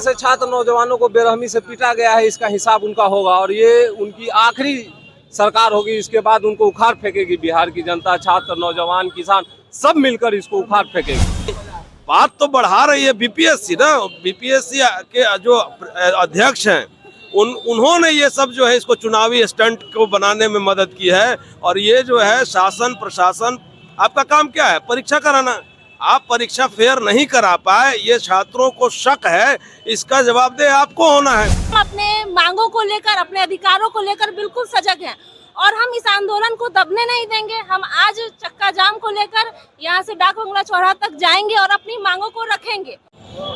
से छात्र नौजवानों को बेरहमी से पीटा गया है, इसका हिसाब उनका होगा और ये उनकी आखिरी सरकार होगी। इसके बाद उनको उखाड़ फेंकेगी बिहार की जनता, छात्र, नौजवान, किसान सब मिलकर इसको उखाड़ फेंकेगी। बात तो बढ़ा रही है बीपीएससी ना, बीपीएससी के जो अध्यक्ष हैं उन्होंने ये सब जो है इसको चुनावी स्टंट को बनाने में मदद की है। और ये जो है शासन प्रशासन, आपका काम क्या है? परीक्षा कराना। आप परीक्षा फेयर नहीं करा पाए, ये छात्रों को शक है, इसका जवाबदेह आपको होना है। हम अपने मांगों को लेकर, अपने अधिकारों को लेकर बिल्कुल सजग हैं और हम इस आंदोलन को दबने नहीं देंगे। हम आज चक्का जाम को लेकर यहाँ से डाक बंगला चौराहा तक जाएंगे और अपनी मांगों को रखेंगे।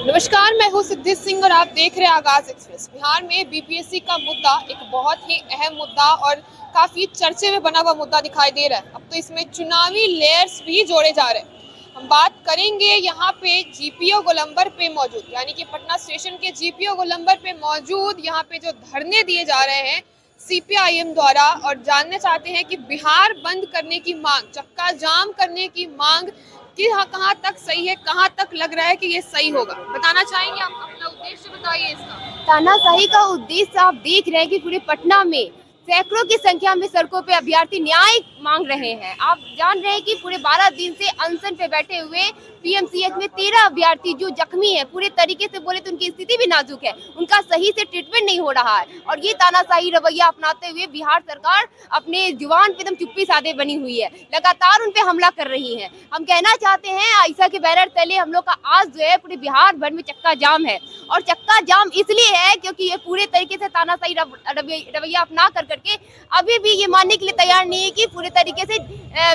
नमस्कार, मैं हूँ सिद्धि सिंह और आप देख रहे हैं आगाज एक्सप्रेस। बिहार में बीपीएससी का मुद्दा एक बहुत ही अहम मुद्दा और काफी चर्चे में बना हुआ मुद्दा दिखाई दे रहा है। अब तो इसमें चुनावी लेयर्स भी जोड़े जा रहे हैं। हम बात करेंगे यहाँ पे जीपीओ गोलंबर पे मौजूद, यानी कि पटना स्टेशन के जीपीओ गोलंबर पे मौजूद यहाँ पे जो धरने दिए जा रहे हैं सीपीआईएम द्वारा, और जानना चाहते हैं कि बिहार बंद करने की मांग, चक्का जाम करने की मांग कि कहाँ तक सही है, कहाँ तक लग रहा है कि ये सही होगा। बताना चाहेंगे आप, अपना उद्देश्य बताइए इसका। तानाशाही का उद्देश्य आप देख रहे हैं कि पूरे पटना में सैकड़ों की संख्या में सड़कों पे अभ्यर्थी न्याय मांग रहे हैं। आप जान रहे हैं कि पूरे 12 दिन से अनशन पे बैठे हुए पीएमसीएच में 13 अभ्यर्थी जो जख्मी हैं, पूरे तरीके से बोले तो उनकी स्थिति भी नाजुक है, उनका सही से ट्रीटमेंट नहीं हो रहा है। और ये तानाशाही रवैया अपनाते हुए बिहार सरकार अपने जुबान पे एकदम चुप्पी साधे बनी हुई है, लगातार उन पे हमला कर रही है। हम कहना चाहते हैं आइसा के बैनर तले हम लोग का आज जो है पूरे बिहार भर में चक्का जाम है। और चक्का जाम इसलिए है क्योंकि ये पूरे तरीके से तानाशाही रवैया अपना कर करके अभी भी ये मानने के लिए तैयार नहीं है कि पूरे तरीके से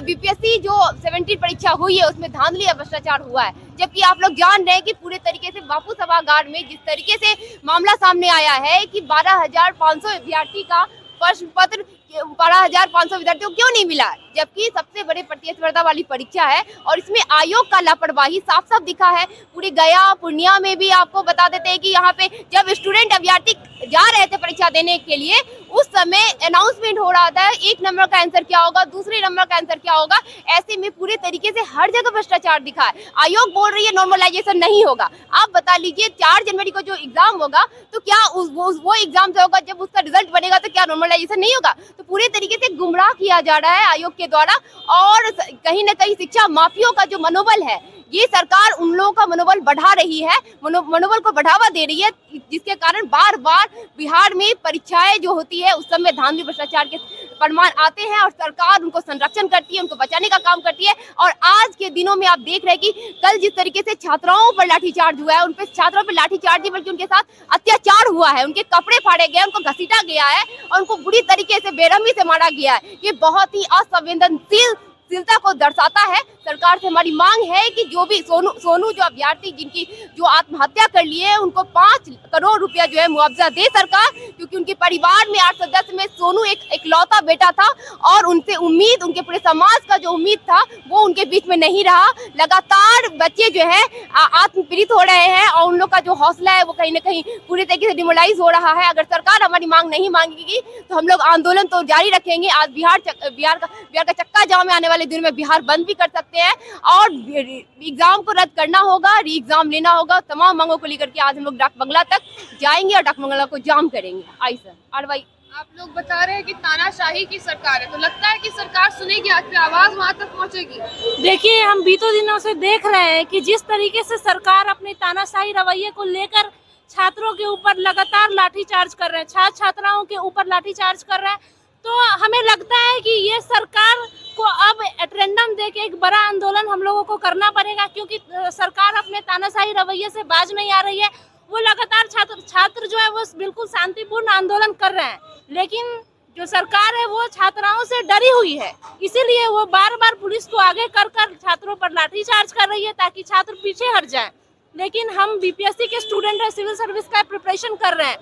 बीपीएससी जो 17 परीक्षा हुई है उसमें धांधली या भ्रष्टाचार हुआ है। जबकि आप लोग जान रहे हैं कि पूरे तरीके से बापू सभागार में जिस तरीके से मामला सामने आया है कि 12,500 विद्यार्थी का प्रश्न पत्र 12,500 विद्यार्थियों को क्यों नहीं मिला, जबकि सबसे बड़े प्रतिस्पर्धा वाली परीक्षा है और इसमें आयोग का लापरवाही साफ साफ दिखा है। पूरे गया पूर्णिया में भी आपको बता देते हैं कि यहाँ पे जब स्टूडेंट अभ्यर्थी जा रहे थे परीक्षा देने के लिए, उस समय अनाउंसमेंट हो रहा था 1 नंबर का आंसर क्या होगा, दूसरे नंबर का आंसर क्या होगा। ऐसे में पूरे तरीके से हर जगह भ्रष्टाचार दिखा है। आयोग बोल रही है नॉर्मलाइजेशन नहीं होगा। आप बता लीजिए 4 जनवरी को जो एग्जाम होगा तो क्या वो एग्जाम जो होगा जब उसका रिजल्ट बनेगा तो क्या नॉर्मलाइजेशन नहीं होगा। तो पूरे तरीके से गुमराह किया जा रहा है आयोग के द्वारा और कहीं ना कहीं शिक्षा माफियों का जो मनोबल है, ये सरकार उन लोगों का मनोबल बढ़ा रही है, मनोबल को बढ़ावा दे रही है, जिसके कारण बार बार बिहार में परीक्षाएं जो होती है उस समय धांधली भ्रष्टाचार के प्रमाण आते हैं और सरकार उनको संरक्षण करती है, उनको बचाने का काम करती है। और आज के दिनों में आप देख रहे हैं कि कल जिस तरीके से छात्राओं पर लाठीचार्ज हुआ है, उन पे छात्रों पर लाठीचार्ज नहीं बल्कि उनके साथ अत्याचार हुआ है, उनके कपड़े फाड़े गए, उनको घसीटा गया है और उनको बुरी तरीके से बेरहमी से मारा गया है। ये बहुत ही असंवेदनशीलता को दर्शाता है। सरकार से हमारी मांग है कि जो भी सोनू जो अभ्यर्थी जिनकी जो आत्महत्या कर लिए उनको 5 करोड़ रुपया जो है मुआवजा दे सरकार, क्योंकि उनके परिवार में 8 सदस्य में सोनू एक इकलौता बेटा था और उनसे उम्मीद, उनके पूरे समाज का जो उम्मीद था वो उनके बीच में नहीं रहा। लगातार बच्चे जो है आत्मपीड़ित हो रहे हैं और उन लोग का जो हौसला है वो कहीं ना कहीं पूरी तरीके से डिमोलाइज हो रहा है। अगर सरकार हमारी मांग नहीं मांगेगी तो हम लोग आंदोलन तो जारी रखेंगे। आज बिहार का चक्का जाम में आने वाले दिनों में बिहार बंद भी कर सकते हैं और एग्जाम को रद्द करना होगा, री एग्जाम लेना होगा। तमाम मांगों को लेकर के आज हम लोग डाक बंगला तक जाएंगे और डाक बंगला को जाम करेंगे। आई सर और भाई, आप लोग बता रहे हैं कि तानाशाही की सरकार है, तो लगता है कि सरकार सुनेगी, आपकी आवाज वहां तक पहुंचेगी? देखिए, हम बीतों दिनों से देख रहे हैं कि जिस तरीके से सरकार अपने तानाशाही रवैये को लेकर छात्रों के ऊपर लगातार लाठीचार्ज कर रहे हैं, छात्र छात्राओं के ऊपर लाठीचार्ज कर रहे हैं, तो हमें लगता है कि ये सरकार को अब रेफरेंडम दे के एक बड़ा आंदोलन हम लोगों को करना पड़ेगा, क्योंकि सरकार अपने तानाशाही रवैये से बाज नहीं आ रही है। वो लगातार छात्र जो है वो बिल्कुल शांतिपूर्ण आंदोलन कर रहे हैं, लेकिन जो सरकार है वो छात्राओं से डरी हुई है, इसीलिए वो बार बार पुलिस को आगे कर छात्रों पर लाठीचार्ज कर रही है ताकि छात्र पीछे हट जाएं। लेकिन हम बीपीएससी के स्टूडेंट हैं, सिविल सर्विस का प्रिपरेशन कर रहे हैं,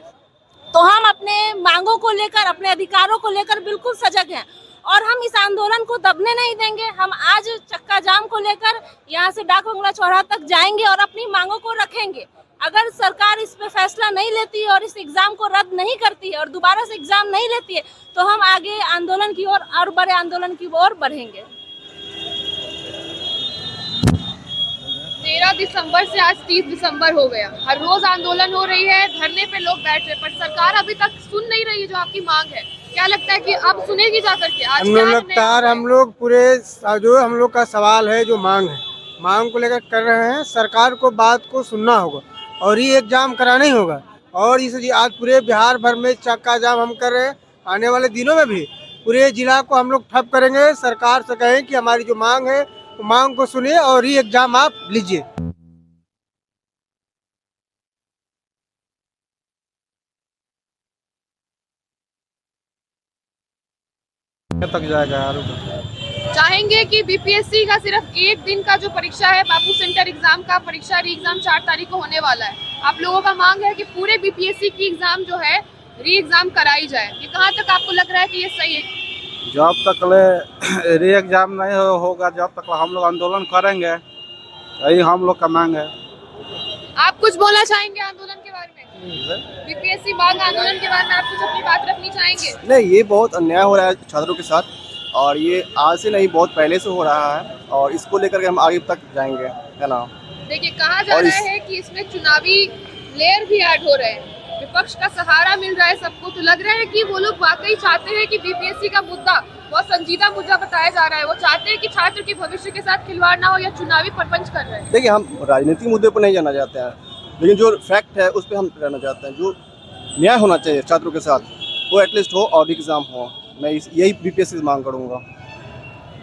तो हम अपने मांगों को लेकर, अपने अधिकारों को लेकर बिल्कुल सजग हैं और हम इस आंदोलन को दबने नहीं देंगे। हम आज चक्का जाम को लेकर यहाँ से डाक बंगला चौराहा तक जाएंगे और अपनी मांगों को रखेंगे। अगर सरकार इस पे फैसला नहीं लेती और इस एग्जाम को रद्द नहीं करती है और दोबारा से एग्जाम नहीं लेती है तो हम आगे आंदोलन की ओर और बड़े आंदोलन की ओर बढ़ेंगे। 13 दिसंबर से आज 30 दिसंबर हो गया, हर रोज आंदोलन हो रही है, धरने पे लोग बैठ रहे हैं, पर सरकार अभी तक सुन नहीं रही है जो आपकी मांग है। क्या लगता है कि अब सुनेगी जाकर के? आज हम लोग लगातार हम लोग पूरे जो हम लोग का सवाल है, जो मांग है, मांग को लेकर कर रहे हैं। सरकार को बात को सुनना होगा और ये एग्जाम कराना ही होगा। और इस आज पूरे बिहार भर में चक्का जाम हम कर रहे हैं। आने वाले दिनों में भी पूरे जिला को हम लोग ठप करेंगे। सरकार से कहें कि हमारी जो मांग है, तो मांग को सुनिए और ये एग्जाम आप लीजिए। तक जाएगा चाहेंगे कि बीपीएससी का सिर्फ एक दिन का जो परीक्षा है, बापू सेंटर एग्जाम का परीक्षा री एग्जाम 4 तारीख को होने वाला है। आप लोगों का मांग है कि पूरे बीपीएससी की एग्जाम जो है री एग्जाम कराई जाए। ये कहाँ तक आपको लग रहा है कि ये सही है? जब तक री एग्जाम नहीं होगा, जब तक हम लोग आंदोलन करेंगे, यही हम लोग का मांग है। आप कुछ बोलना चाहेंगे आंदोलन के बारे में? बीपीएससी मांग आंदोलन के बारे में आप कुछ अपनी बात रखनी चाहेंगे? नहीं, ये बहुत अन्याय हो रहा है छात्रों के साथ, और ये आज से नहीं बहुत पहले से हो रहा है, और इसको लेकर के हम आगे तक जाएंगे, है ना। देखिए, कहा जा रहा है कि इसमें चुनावी लेयर भी ऐड हो रहे हैं, विपक्ष का सहारा मिल रहा है सबको। तो लग रहा है कि वो लोग वाकई चाहते हैं कि बीपीएससी का मुद्दा बहुत संजीदा मुद्दा बताया जा रहा है। वो चाहते हैं कि छात्र के भविष्य के साथ खिलवाड़ ना हो, या चुनावी प्रपंच कर रहे हैं। देखिए, हम राजनीतिक मुद्दे पर नहीं जाना चाहते हैं, लेकिन जो फैक्ट है उस पर हम रहना चाहते हैं। जो न्याय होना चाहिए छात्रों के साथ, वो एटलीस्ट हो और एग्जाम हो। मैं यही बीपीएससी से मांग करूँगा।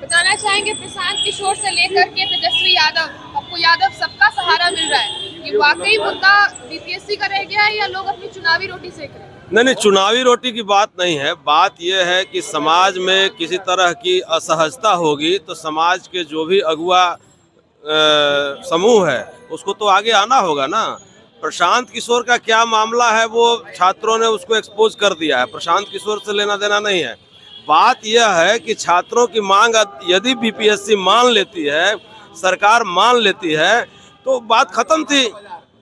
बताना चाहेंगे प्रशांत किशोर से लेकर के तेजस्वी यादव, पप्पू यादव, सबका सहारा मिल रहा है, कि वाकई मुद्दा बीपीएससी का रह गया है या लोग अपनी चुनावी रोटी सेक रहे हैं? नहीं, चुनावी रोटी की बात नहीं है। बात यह है कि समाज में किसी तरह की असहजता होगी तो समाज के जो भी अगुआ समूह है उसको तो आगे आना होगा ना। प्रशांत किशोर का क्या मामला है, वो छात्रों ने उसको एक्सपोज कर दिया है। प्रशांत किशोर से लेना देना नहीं है। बात यह है कि छात्रों की मांग यदि बीपीएससी मान लेती है, सरकार मान लेती है, तो बात खत्म थी।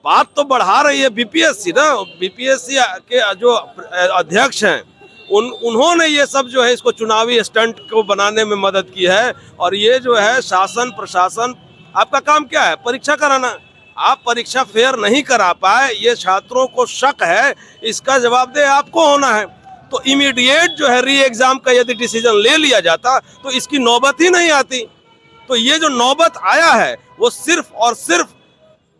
बात तो बढ़ा रही है बीपीएससी ना। बीपीएससी के जो अध्यक्ष हैं उन्होंने ये सब जो है इसको चुनावी स्टंट को बनाने में मदद की है। और ये जो है शासन प्रशासन, आपका काम क्या है? परीक्षा कराना। आप परीक्षा फेयर नहीं करा पाए, ये छात्रों को शक है, इसका जवाबदेह आपको होना है। तो इमीडिएट जो है री एग्जाम का यदि डिसीजन ले लिया जाता तो इसकी नौबत ही नहीं आती। तो ये जो नौबत आया है वो सिर्फ और सिर्फ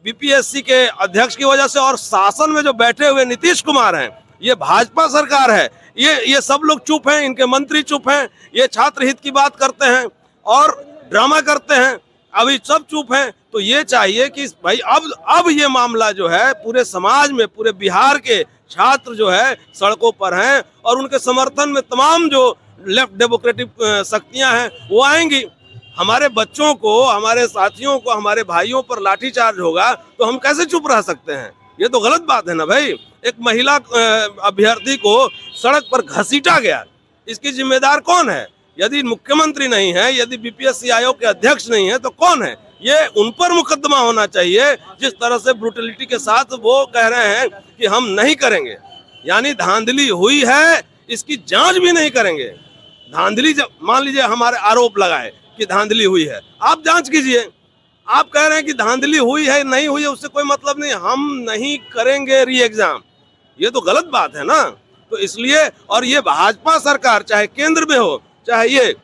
बीपीएससी के अध्यक्ष की वजह से, और शासन में जो बैठे हुए नीतीश कुमार हैं, ये भाजपा सरकार है, ये सब लोग चुप हैं, इनके मंत्री चुप हैं, ये छात्र हित की बात करते हैं और ड्रामा करते हैं, अभी सब चुप हैं। तो ये चाहिए कि भाई अब ये मामला जो है पूरे समाज में, पूरे बिहार के छात्र जो है सड़कों पर हैं, और उनके समर्थन में तमाम जो लेफ्ट डेमोक्रेटिक शक्तियां हैं वो आएंगी। हमारे बच्चों को, हमारे साथियों को, हमारे भाइयों पर लाठीचार्ज होगा तो हम कैसे चुप रह सकते हैं? ये तो गलत बात है ना भाई। एक महिला अभ्यर्थी को सड़क पर घसीटा गया, इसकी जिम्मेदार कौन है? यदि मुख्यमंत्री नहीं है, यदि बीपीएससी आयोग के अध्यक्ष नहीं है, तो कौन है? ये उन पर मुकदमा होना चाहिए। जिस तरह से ब्रुटलिटी के साथ वो कह रहे हैं कि हम नहीं करेंगे, यानी धांधली हुई है, इसकी जांच भी नहीं करेंगे। धांधली, जब मान लीजिए हमारे आरोप लगाए कि धांधली हुई है, आप जांच कीजिए। आप कह रहे हैं कि धांधली हुई है, नहीं हुई है, उससे कोई मतलब नहीं, हम नहीं करेंगे री एग्जाम, ये तो गलत बात है ना। तो इसलिए, और ये भाजपा सरकार चाहे केंद्र में हो, चाहे ये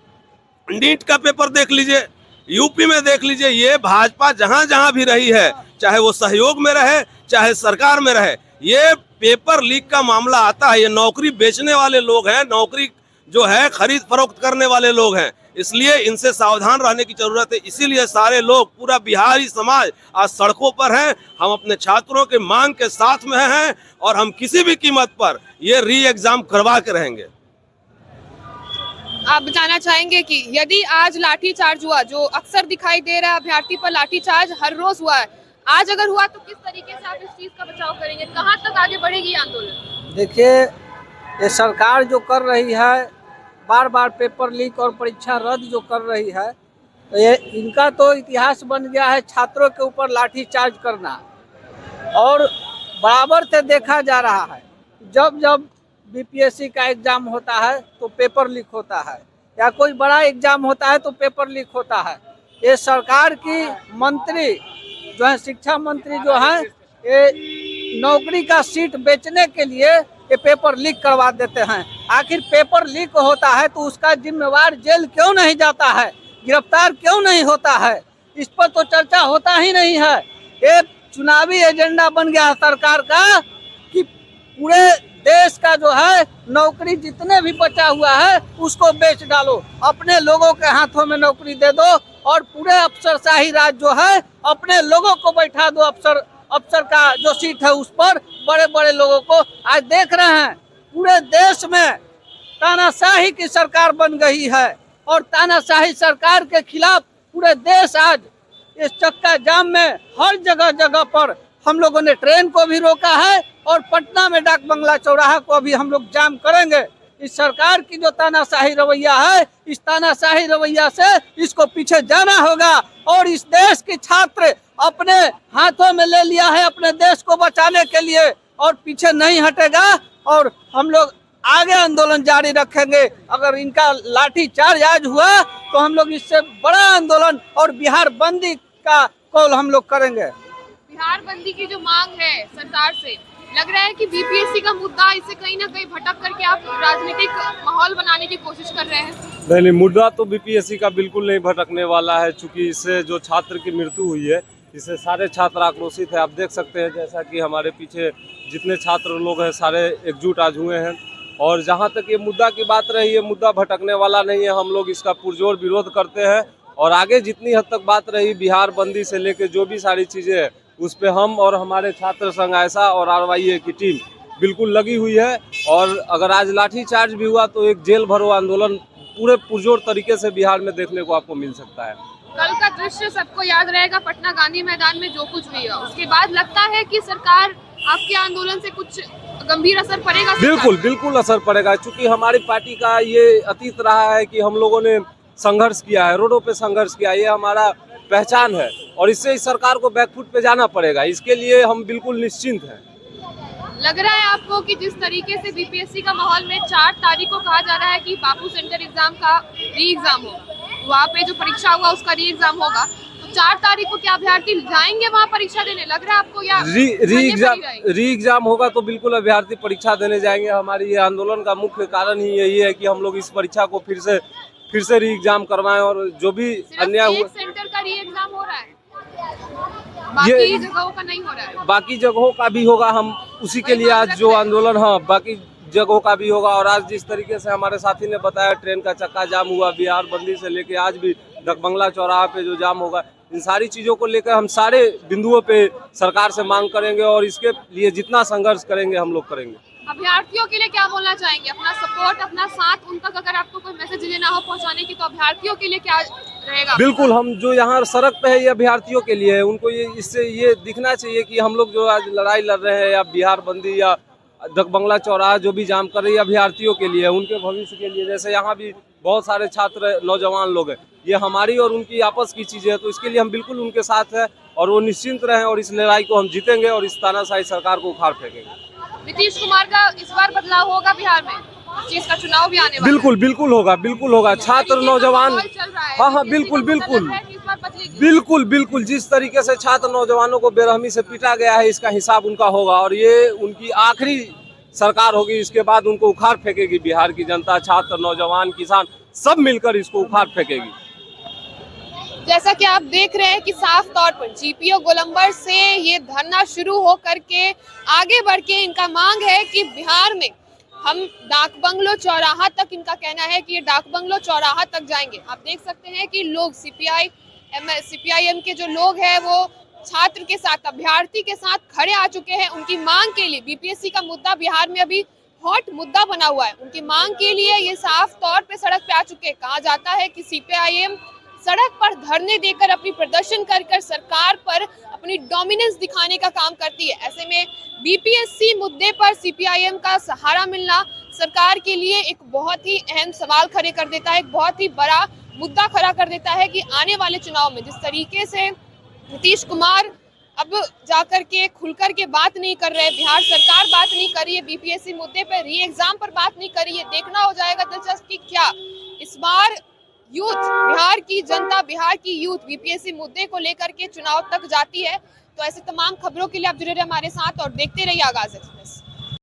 नीट का पेपर देख लीजिए, यूपी में देख लीजिए, ये भाजपा जहां जहां भी रही है, चाहे वो सहयोग में रहे चाहे सरकार में रहे, ये पेपर लीक का मामला आता है, ये नौकरी बेचने वाले लोग हैं, नौकरी जो है खरीद फरोख्त करने वाले लोग हैं। इसलिए इनसे सावधान रहने की जरूरत है। इसीलिए सारे लोग, पूरा बिहारी समाज आज सड़कों पर हैं। हम अपने छात्रों के मांग के साथ में हैं और हम किसी भी कीमत पर ये री एग्जाम करवा के रहेंगे। आप बताना चाहेंगे कि यदि आज लाठीचार्ज हुआ, जो अक्सर दिखाई दे रहा है अभ्यर्थी पर लाठीचार्ज हर रोज हुआ है, आज अगर हुआ तो किस तरीके से आप इस चीज का बचाव करेंगे? कहां तक आगे बढ़ेगी आंदोलन? देखिए, ये सरकार जो कर रही है, बार बार पेपर लीक और परीक्षा रद्द जो कर रही है, तो ये इनका तो इतिहास बन गया है छात्रों के ऊपर लाठीचार्ज करना। और बराबर से देखा जा रहा है, जब जब बीपीएससी का एग्जाम होता है तो पेपर लीक होता है, या कोई बड़ा एग्जाम होता है तो पेपर लीक होता है। ये सरकार की मंत्री जो है शिक्षा मंत्री जो है ये नौकरी का सीट बेचने के लिए ये पेपर लीक करवा देते हैं। आखिर पेपर लीक होता है तो उसका जिम्मेवार जेल क्यों नहीं जाता है, गिरफ्तार क्यों नहीं होता है? इस पर तो चर्चा होता ही नहीं है। ये चुनावी एजेंडा बन गया है सरकार का कि पूरे देश का जो है नौकरी जितने भी बचा हुआ है उसको बेच डालो, अपने लोगों के हाथों में नौकरी दे दो और पूरे अफसरशाही राज जो है अपने लोगों को बैठा दो। अफसर का जो सीट है उस पर बड़े बड़े लोगों को आज देख रहे हैं। पूरे देश में तानाशाही की सरकार बन गई है और तानाशाही सरकार के खिलाफ पूरे देश आज इस चक्का जाम में हर जगह जगह पर हम लोगों ने ट्रेन को भी रोका है और पटना में डाक बंगला चौराहा को भी हम लोग जाम करेंगे। इस सरकार की जो तानाशाही रवैया है, इस तानाशाही रवैया से इसको पीछे जाना होगा और इस देश के छात्र अपने हाथों में ले लिया है अपने देश को बचाने के लिए और पीछे नहीं हटेगा और हम लोग आगे आंदोलन जारी रखेंगे। अगर इनका लाठी चार्ज आज हुआ तो हम लोग इससे बड़ा आंदोलन और बिहार बंदी का कॉल हम लोग करेंगे। बिहार बंदी की जो मांग है सरकार से, लग रहा है कि बीपीएससी का मुद्दा इसे कहीं ना कहीं भटक करके आप राजनीतिक माहौल बनाने की कोशिश कर रहे हैं। नहीं, मुद्दा तो बीपीएससी का बिल्कुल नहीं भटकने वाला है, चूंकि इससे जो छात्र की मृत्यु हुई है इससे सारे छात्र आक्रोशित है। आप देख सकते हैं जैसा कि हमारे पीछे जितने छात्र लोग हैं सारे एकजुट आज हुए हैं और जहां तक ये मुद्दा की बात रही है, मुद्दा भटकने वाला नहीं है। हम लोग इसका पुरजोर विरोध करते हैं और आगे जितनी हद तक बात रही बिहार बंदी से लेकर जो भी सारी चीज़ें हैं उस पर हम और हमारे छात्र संघ ऐसा और RYA की टीम बिल्कुल लगी हुई है। और अगर आज लाठी चार्ज भी हुआ तो एक जेल भरो आंदोलन पूरे पुरजोर तरीके से बिहार में देखने को आपको मिल सकता है। कल का दृश्य सबको याद रहेगा, पटना गांधी मैदान में जो कुछ हुआ उसके बाद लगता है कि सरकार आपके आंदोलन से कुछ गंभीर असर पड़ेगा? बिल्कुल बिल्कुल असर पड़ेगा, क्योंकि हमारी पार्टी का ये अतीत रहा है कि हम लोगों ने संघर्ष किया है, रोडों पे संघर्ष किया, ये हमारा पहचान है और इससे इस सरकार को बैकफुट पे जाना पड़ेगा। इसके लिए हम बिल्कुल निश्चिंत हैं। लग रहा है आपको कि जिस तरीके से बीपीएससी का माहौल में 4 तारीख को कहा जा रहा है कि बापू सेंटर एग्जाम का री एग्जाम हो, वहाँ पे जो परीक्षा हुआ उसका री एग्जाम होगा, तो 4 तारीख को क्या अभ्यर्थी जाएंगे वहाँ परीक्षा देने? लग रहा है आपको या री एग्जाम होगा तो बिल्कुल अभ्यर्थी परीक्षा देने जाएंगे। हमारी ये आंदोलन का मुख्य कारण ही यही है कि हम लोग इस परीक्षा को फिर से री एग्जाम करवाएं और जो भी अन्याय हुआ। सेंटर का री एग्जाम हो रहा है, बाकी जगहों का नहीं हो रहा है। बाकी जगहों का भी होगा, हम उसी के लिए आज जो आंदोलन, हाँ बाकी जगहों का भी होगा। और आज जिस तरीके से हमारे साथी ने बताया ट्रेन का चक्का जाम हुआ, बिहार बंदी से लेके आज भी डकबंगला चौराहा पे जो जाम होगा, इन सारी चीज़ों को लेकर हम सारे बिंदुओं पे सरकार से मांग करेंगे और इसके लिए जितना संघर्ष करेंगे हम लोग करेंगे। अभ्यर्थियों के लिए क्या बोलना चाहेंगे? अपना सपोर्ट, अपना साथ उन तक अगर आपको कोई मैसेज देना हो पहुंचाने की, तो अभ्यर्थियों के लिए क्या रहेगा? बिल्कुल, हम जो यहाँ सड़क पे है ये अभ्यर्थियों के लिए है। उनको ये इससे ये दिखना चाहिए कि हम लोग जो आज लड़ाई लड़ रहे हैं या बिहार बंदी या डकबंगला चौराहा जो भी जाम कर रही है अभ्यर्थियों के लिए, उनके भविष्य के लिए। जैसे यहाँ भी बहुत सारे छात्र नौजवान लोग हैं, ये हमारी और उनकी आपस की चीज़ें है, तो इसके लिए हम बिल्कुल उनके साथ हैं और वो निश्चिंत रहें और इस लड़ाई को हम जीतेंगे और इस तानाशाही सरकार को उखाड़ फेंकेंगे। नीतीश कुमार का इस बार बदलाव होगा बिहार में? चीज का चुनाव भी आने वाला है। बिल्कुल होगा, बिल्कुल होगा। छात्र नौजवान, हाँ बिल्कुल जिस तरीके से छात्र नौजवानों को बेरहमी से पीटा गया है इसका हिसाब उनका होगा और ये उनकी आखिरी सरकार होगी। इसके बाद उनको उखाड़ फेंकेगी बिहार की जनता, छात्र नौजवान किसान सब मिलकर इसको उखाड़ फेंकेगी। जैसा कि आप देख रहे हैं कि साफ तौर पर जीपीओ गोलंबर से ये धरना शुरू हो करके आगे बढ़ के इनका मांग है कि बिहार में हम डाक बंगलो चौराहा तक, इनका कहना है कि ये डाक बंगलो चौराहा तक जाएंगे। आप देख सकते हैं कि लोग सीपीआईएम के जो लोग हैं वो छात्र के साथ, अभ्यर्थी के साथ खड़े आ चुके हैं उनकी मांग के लिए। बीपीएससी का मुद्दा बिहार में अभी हॉट मुद्दा बना हुआ है, उनकी मांग के लिए ये साफ तौर पे सड़क पे आ चुके हैं। कहा जाता है कि सीपीआईएम सड़क पर धरने देकर, अपनी प्रदर्शन कर सरकार पर अपनी डोमिनेंस दिखाने का काम करती है। ऐसे में बीपीएससी मुद्दे पर सीपीआईएम का सहारा मिलना सरकार के लिए एक बहुत ही अहम सवाल खड़े कर देता है, एक बहुत ही बड़ा मुद्दा खड़ा कर देता है कि आने वाले चुनाव में जिस तरीके से नीतीश कुमार अब जाकर के खुलकर के बात नहीं कर रहे, बिहार सरकार बात नहीं कर रही है, बीपीएससी मुद्दे पर री एग्जाम पर बात नहीं कर रही है। देखना हो जाएगा दिलचस्प कि क्या इस बार यूथ, बिहार की जनता, बिहार की यूथ बीपीएससी मुद्दे को लेकर के चुनाव तक जाती है। तो ऐसे तमाम खबरों के लिए आप जुड़े रहे हमारे साथ और देखते रहिए आगाज एक्सप्रेस।